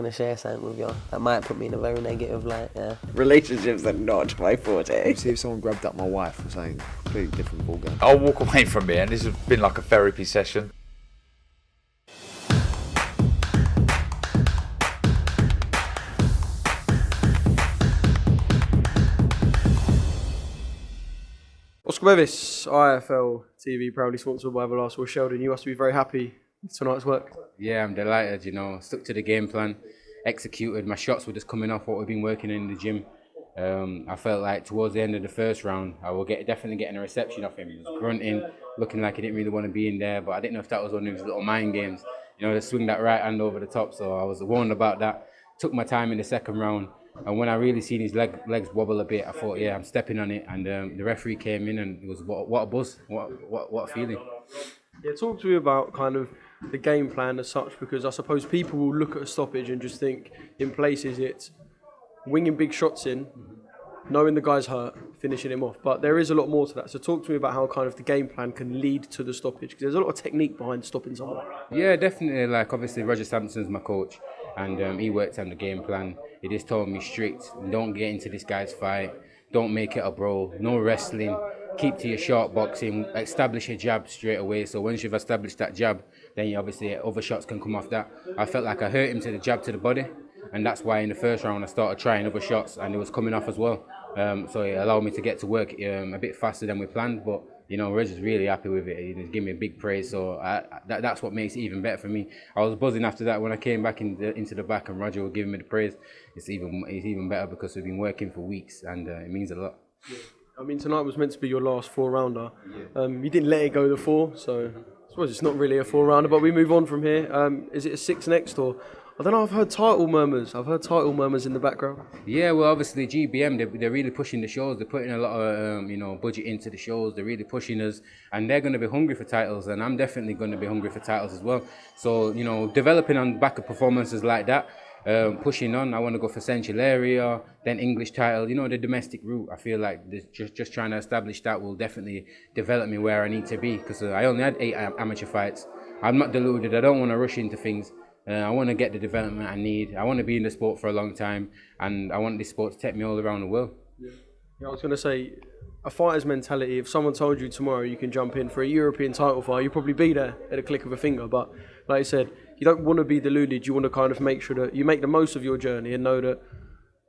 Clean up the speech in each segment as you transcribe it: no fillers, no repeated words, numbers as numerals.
going to share something with you that might put me in a very negative light, yeah. Relationships are not my forte. See if someone grabbed up my wife or something, completely different ballgame. I'll walk away from here, and this has been like a therapy session. Oscar Bevis, IFL TV, proudly sponsored by Everlast. Well, Sheldon, you must be very happy with tonight's work. Yeah, I'm delighted, stuck to the game plan, executed. My shots were just coming off what we've been working in the gym. I felt like towards the end of the first round, I will definitely getting a reception off him. He was grunting, looking like he didn't really want to be in there, but I didn't know if that was one of his little mind games, to swing that right hand over the top, so I was warned about that. Took my time in the second round, and when I really seen his legs wobble a bit, I thought, yeah, I'm stepping on it, and the referee came in, and it was what a buzz, what a feeling. Yeah, talk to me about kind of the game plan as such, because I suppose people will look at a stoppage and just think in places it's winging big shots in, knowing the guy's hurt, finishing him off. But there is a lot more to that. So talk to me about how kind of the game plan can lead to the stoppage, because there's a lot of technique behind stopping someone. Yeah, definitely. Like, obviously, Roger Sampson's my coach, and he worked on the game plan. He just told me strict, don't get into this guy's fight, don't make it a brawl, no wrestling, keep to your short boxing, establish a jab straight away. So once you've established that jab, then obviously other shots can come off that. I felt like I hurt him to the jab to the body, and that's why in the first round I started trying other shots, and it was coming off as well. So it allowed me to get to work a bit faster than we planned, but Roger's really happy with it. He just gave me a big praise, so that's what makes it even better for me. I was buzzing after that when I came back into the back and Roger was giving me the praise. It's even better because we've been working for weeks, and it means a lot. Yeah. I mean, tonight was meant to be your last four-rounder. Yeah. You didn't let it go the four, so I suppose it's not really a four-rounder, but we move on from here. Is it a six next, or... I don't know, I've heard title murmurs. In the background. Yeah, well, obviously GBM, they're really pushing the shows. They're putting a lot of budget into the shows. They're really pushing us, and they're going to be hungry for titles, and I'm definitely going to be hungry for titles as well. So developing on the back of performances like that, pushing on. I want to go for Central Area, then English title. The domestic route. I feel like just trying to establish that will definitely develop me where I need to be, because I only had 8 amateur fights. I'm not deluded. I don't want to rush into things. I want to get the development I need. I want to be in the sport for a long time, and I want this sport to take me all around the world. Yeah, I was going to say, a fighter's mentality, if someone told you tomorrow you can jump in for a European title fight, you'd probably be there at a click of a finger. But like I said, you don't want to be deluded. You want to kind of make sure that you make the most of your journey and know that,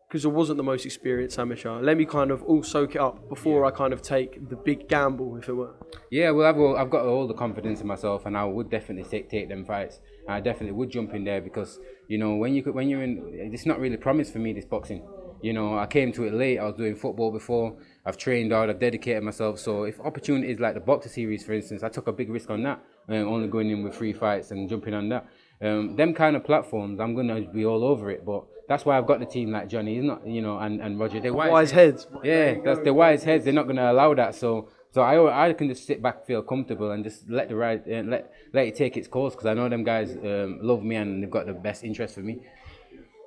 because I wasn't the most experienced amateur, let me kind of all soak it up before I kind of take the big gamble, if it were. Yeah, well, I've got all the confidence in myself, and I would definitely take them fights. I definitely would jump in there, because when you're in, it's not really promised for me, this boxing. I came to it late. I was doing football before. I've trained hard. I've dedicated myself. So if opportunities like the Boxer Series, for instance, I took a big risk on that, only going in with 3 fights and jumping on that. Them kind of platforms, I'm gonna be all over it. But that's why I've got the team like Johnny. He's not, and Roger. They're wise heads. Yeah, that's the wise heads. They're not gonna allow that. So I can just sit back, feel comfortable, and just let the ride, let it take its course, because I know them guys love me and they've got the best interest for me.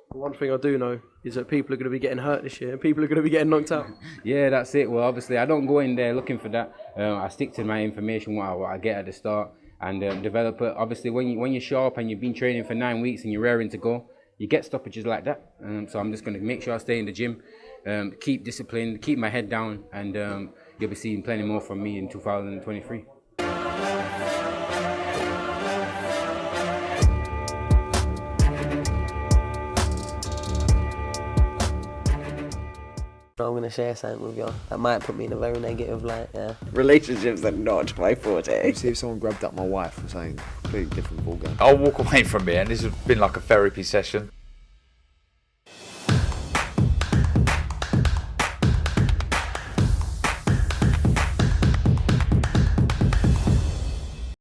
One thing I do know is that people are going to be getting hurt this year, and people are going to be getting knocked out. Yeah, that's it. Well, obviously, I don't go in there looking for that. I stick to my information, what I get at the start, and develop it. Obviously, when you're sharp and you've been training for 9 weeks and you're raring to go, you get stoppages like that. So I'm just going to make sure I stay in the gym, keep disciplined, keep my head down, and you'll be seeing plenty more from me in 2023. I'm going to share something with you that might put me in a very negative light, yeah. Relationships are not my forte. See if someone grabbed up my wife or something, completely different ballgame. I'll walk away from here, and this has been like a therapy session.